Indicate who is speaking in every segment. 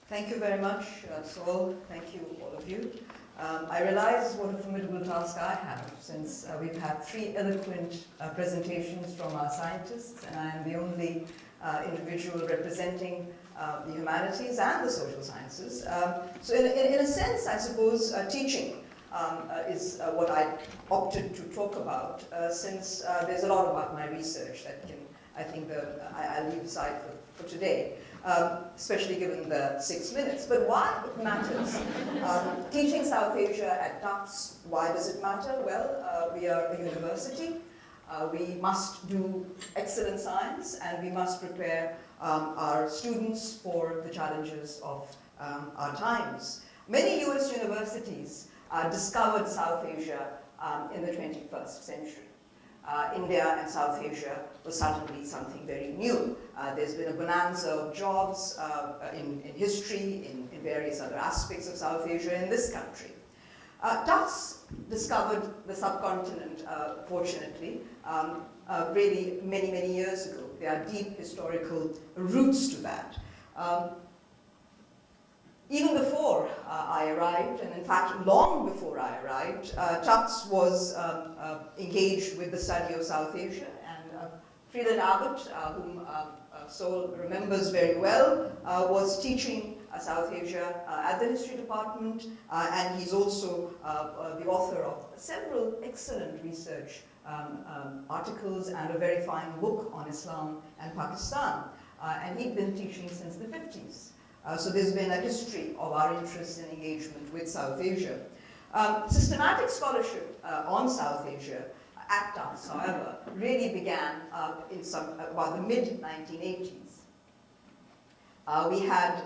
Speaker 1: Thank you very much, Saul. Thank you, all of you. I realize what a formidable task I have, since we've had three eloquent presentations from our scientists, and I am the only individual representing the humanities and the social sciences. So in a sense, I suppose teaching is what I opted to talk about, since there's a lot about my research that can, I think, I'll leave aside for today. Especially given the 6 minutes. But why it matters? Teaching South Asia at Tufts, why does it matter? Well, we are a university. We must do excellent science, and we must prepare our students for the challenges of our times. Many US universities discovered South Asia in the 21st century. India and South Asia was suddenly something very new. There's been a bonanza of jobs in history, in various other aspects of South Asia in this country. Tufts discovered the subcontinent, fortunately, really many, many years ago. There are deep historical roots to that. Even before I arrived, and in fact long before I arrived, Tufts was engaged with the study of South Asia, and Freeland Abbott, whom Saul remembers very well, was teaching South Asia at the history department, and he's also the author of several excellent research articles and a very fine book on Islam and Pakistan, and he'd been teaching since the 50s. So there's been a history of our interest and engagement with South Asia. Systematic scholarship on South Asia at Tufts, however, really began in about the mid-1980s. We had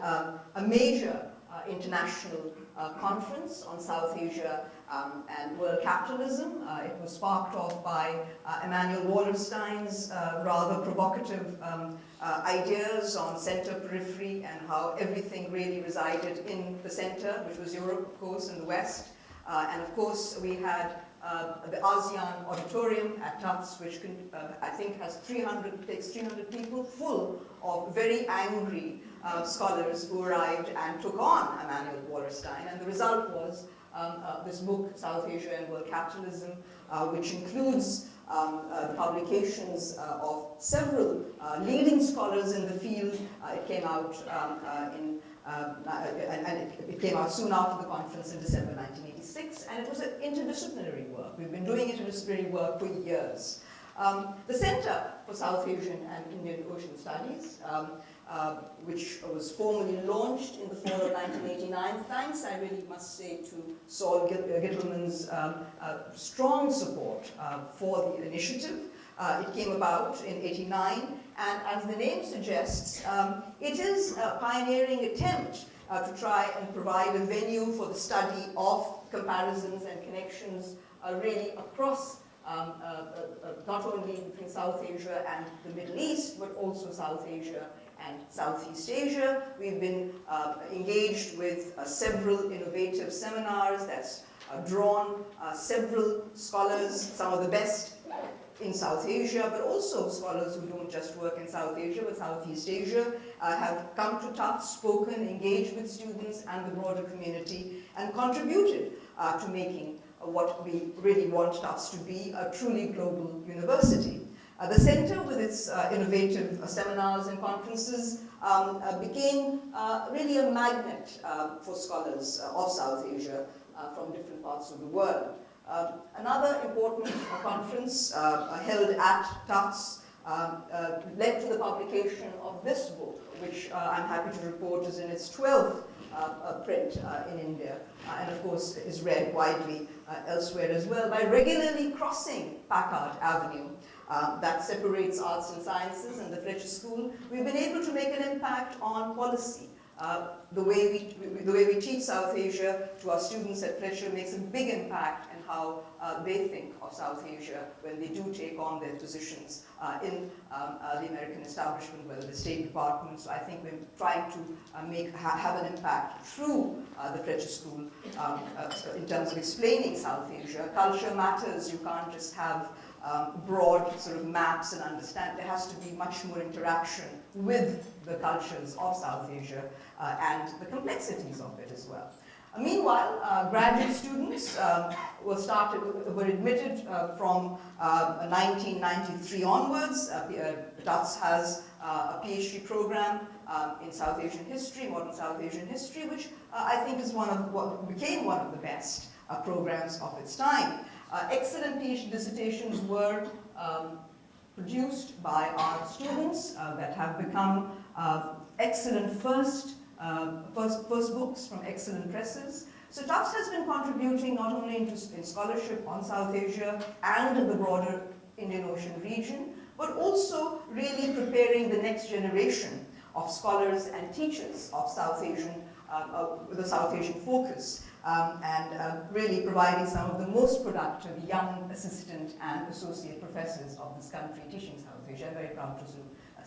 Speaker 1: a major international conference on South Asia and world capitalism. It was sparked off by Emanuel Wallerstein's rather provocative ideas on center-periphery and how everything really resided in the center, which was Europe, of course, and the West. And of course, we had the ASEAN Auditorium at Tufts, which I think takes 300 people, full of very angry scholars who arrived and took on Emanuel Wallerstein. And the result was this book, South Asia and World Capitalism, which includes the publications of several leading scholars in the field. It came out it came out soon after the conference in December 1986, and it was an interdisciplinary work. We've been doing interdisciplinary work for years. The Center for South Asian and Indian Ocean Studies, which was formally launched in the fall of 1989. Thanks, I really must say, to Saul Gittelman's strong support for the initiative. It came about in '89, and as the name suggests, it is a pioneering attempt to try and provide a venue for the study of comparisons and connections really across not only between South Asia and the Middle East, but also South Asia and Southeast Asia. We've been engaged with several innovative seminars that's drawn several scholars, some of the best in South Asia, but also scholars who don't just work in South Asia, but Southeast Asia, have come to Tufts, spoken, engaged with students and the broader community, and contributed to making what we really want Tufts to be, a truly global university. The center, with its innovative seminars and conferences, became really a magnet for scholars of South Asia from different parts of the world. Another important conference held at Tufts led to the publication of this book, which I'm happy to report is in its 12th print in India, and of course is read widely elsewhere as well. By regularly crossing Packard Avenue, that separates arts and sciences and the Fletcher School, we've been able to make an impact on policy. The way we teach South Asia to our students at Fletcher makes a big impact in how they think of South Asia when they do take on their positions in the American establishment, whether the State Department. So I think we're trying to have an impact through the Fletcher School in terms of explaining South Asia. Culture matters. You can't just have broad sort of maps and understand. There has to be much more interaction with the cultures of South Asia and the complexities of it as well. Meanwhile, graduate students were admitted from 1993 onwards. Tufts has a PhD program in South Asian history, modern South Asian history, which I think is became one of the best programs of its time. Excellent PhD dissertations were produced by our students that have become excellent first books from excellent presses. So Tufts has been contributing not only in scholarship on South Asia and the broader Indian Ocean region, but also really preparing the next generation of scholars and teachers of South Asian, with a South Asian focus, and really providing some of the most productive young assistant and associate professors of this country teaching South Asia. I'm very proud to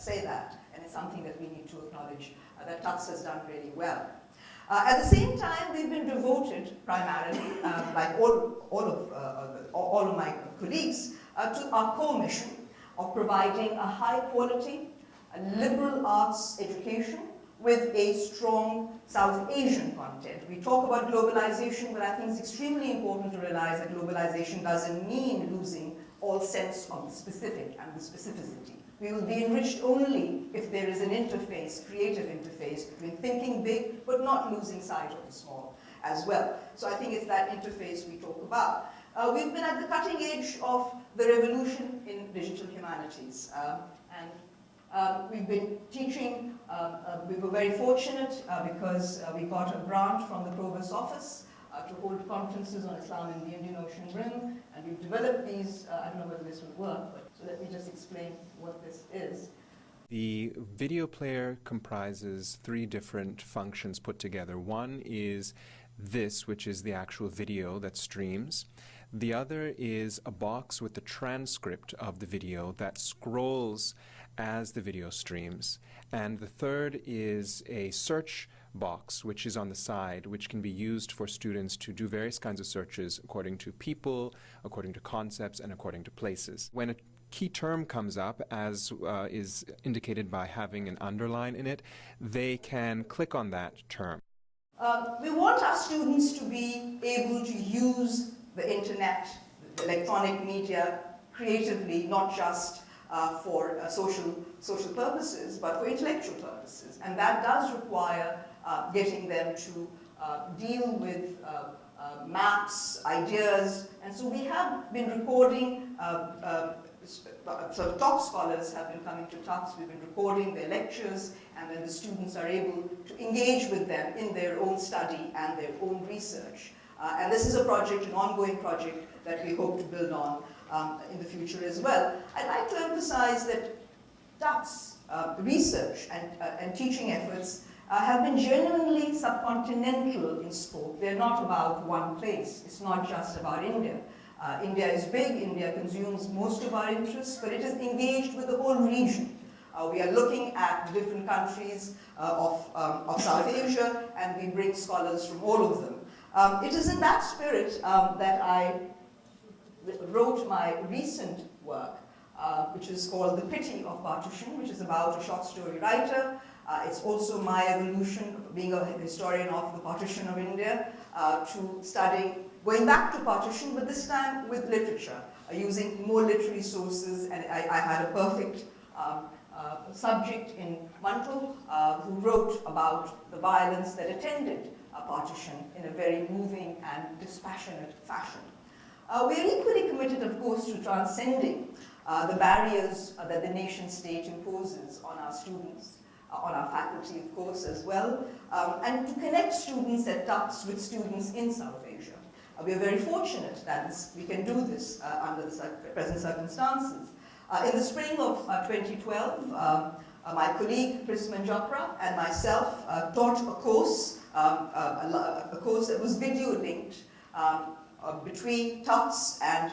Speaker 1: say that, and it's something that we need to acknowledge that Tufts has done really well. At the same time, we've been devoted primarily, like all of my colleagues, to our core mission of providing a high quality, liberal arts education with a strong South Asian content. We talk about globalization, but I think it's extremely important to realize that globalization doesn't mean losing all sense of the specific and the specificity. We will be enriched only if there is an interface, creative interface, between thinking big, but not losing sight of the small as well. So I think it's that interface we talk about. We've been at the cutting edge of the revolution in digital humanities. We've been teaching, we were very fortunate because we got a grant from the Provost's office to hold conferences on Islam in the Indian Ocean Rim, and we've developed these. I don't know whether this will work, but so let me just explain what this is.
Speaker 2: The video player comprises 3 different functions put together. One is this, which is the actual video that streams. The other is a box with the transcript of the video that scrolls as the video streams. And the third is a search box, which is on the side, which can be used for students to do various kinds of searches according to people, according to concepts, and according to places. When a key term comes up, as is indicated by having an underline in it, they can click on that term.
Speaker 1: We want our students to be able to use the internet, the electronic media creatively, not just for social purposes, but for intellectual purposes. And that does require getting them to deal with maps, ideas. And so we have been recording, so top scholars have been coming to Tufts, we've been recording their lectures, and then the students are able to engage with them in their own study and their own research. And this is a project, an ongoing project, that we hope to build on in the future as well. I'd like to emphasize that Tufts' research and teaching efforts have been genuinely subcontinental in scope. They're not about one place. It's not just about India. India is big, India consumes most of our interests, but it is engaged with the whole region. We are looking at the different countries of South Asia, and we bring scholars from all of them. It is in that spirit that I wrote my recent work, which is called The Pity of Partition, which is about a short story writer. It's also my evolution, being a historian of the partition of India, to studying, going back to partition, but this time with literature, using more literary sources, and I had a perfect subject in Mantu, who wrote about the violence that attended partition in a very moving and dispassionate fashion. We are equally committed, of course, to transcending the barriers that the nation state imposes on our students, on our faculty, of course, as well, and to connect students at Tufts with students in South Asia. We are very fortunate that we can do this under the present circumstances. In the spring of 2012, my colleague Prisman Jopra and myself taught a course that was video linked between Tufts and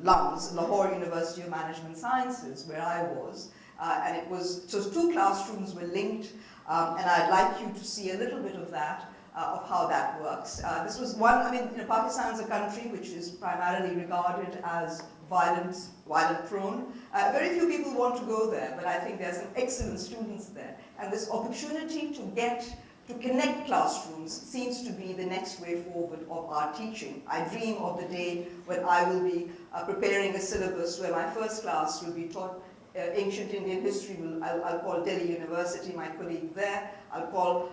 Speaker 1: LUMS, Lahore University of Management Sciences, where I was. And so 2 classrooms were linked, and I'd like you to see a little bit of that. of how that works. This was one, I mean, Pakistan is a country which is primarily regarded as violent prone. Very few people want to go there, but I think there are some excellent students there. And this opportunity to connect classrooms seems to be the next way forward of our teaching. I dream of the day when I will be preparing a syllabus where my first class will be taught ancient Indian history. I'll call Delhi University, my colleague there. I'll call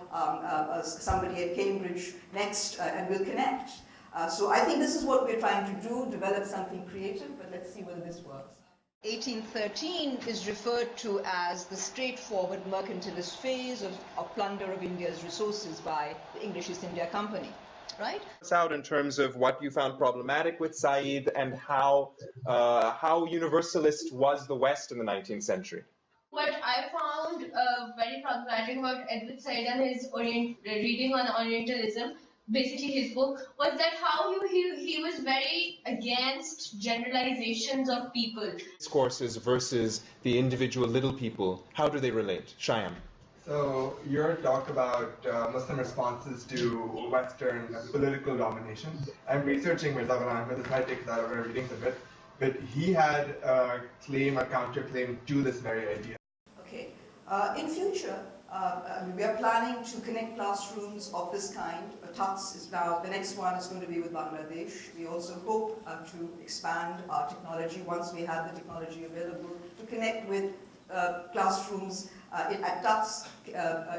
Speaker 1: somebody at Cambridge next, and we'll connect. So I think this is what we're trying to do, develop something creative, but let's see whether this works. 1813 is referred to as the straightforward mercantilist phase of plunder of India's resources by the English East India Company, right?
Speaker 3: Out in terms of what you found problematic with Said and how universalist was the West in the 19th century.
Speaker 4: What I found very problematic about Edward Said and his reading on Orientalism, basically his book, was that how he was very against generalizations of people.
Speaker 3: Discourses versus the individual little people, how do they relate? Shyam.
Speaker 5: So your talk about Muslim responses to Western political domination. I'm researching Mirza Ghulam Ahmad, this might take us out of our readings a bit, but he had a counterclaim to this very idea.
Speaker 1: Okay. In future, we are planning to connect classrooms of this kind. Tufts is now, the next one is going to be with Bangladesh. We also hope to expand our technology once we have the technology available to connect with classrooms at Tufts,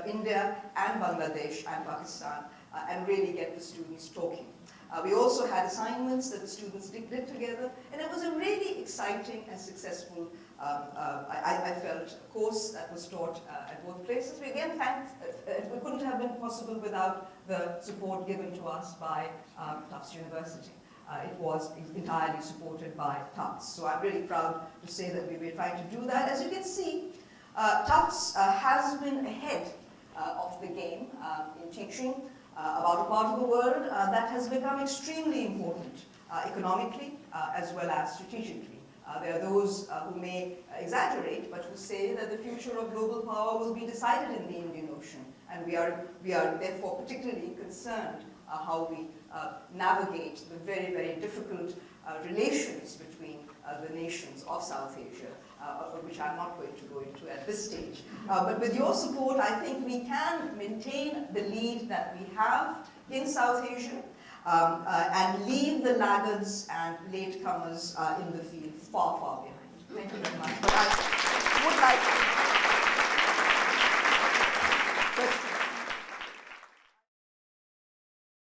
Speaker 1: India and Bangladesh and Pakistan, and really get the students talking. We also had assignments that the students did together, and it was a really exciting and successful, I felt, course that was taught at both places. We again thanked, it couldn't have been possible without the support given to us by Tufts University. It was entirely supported by Tufts. So I'm really proud to say that we were trying to do that. As you can see, Tufts has been ahead of the game in teaching about a part of the world that has become extremely important economically as well as strategically. There are those who may exaggerate, but who say that the future of global power will be decided in the Indian Ocean, and we are therefore particularly concerned how we navigate the very, very difficult relations between the nations of South Asia, which I'm not going to go into at this stage. But with your support, I think we can maintain the lead that we have in South Asia and leave the laggards and latecomers in the field far, far behind. Thank you very much. But I would like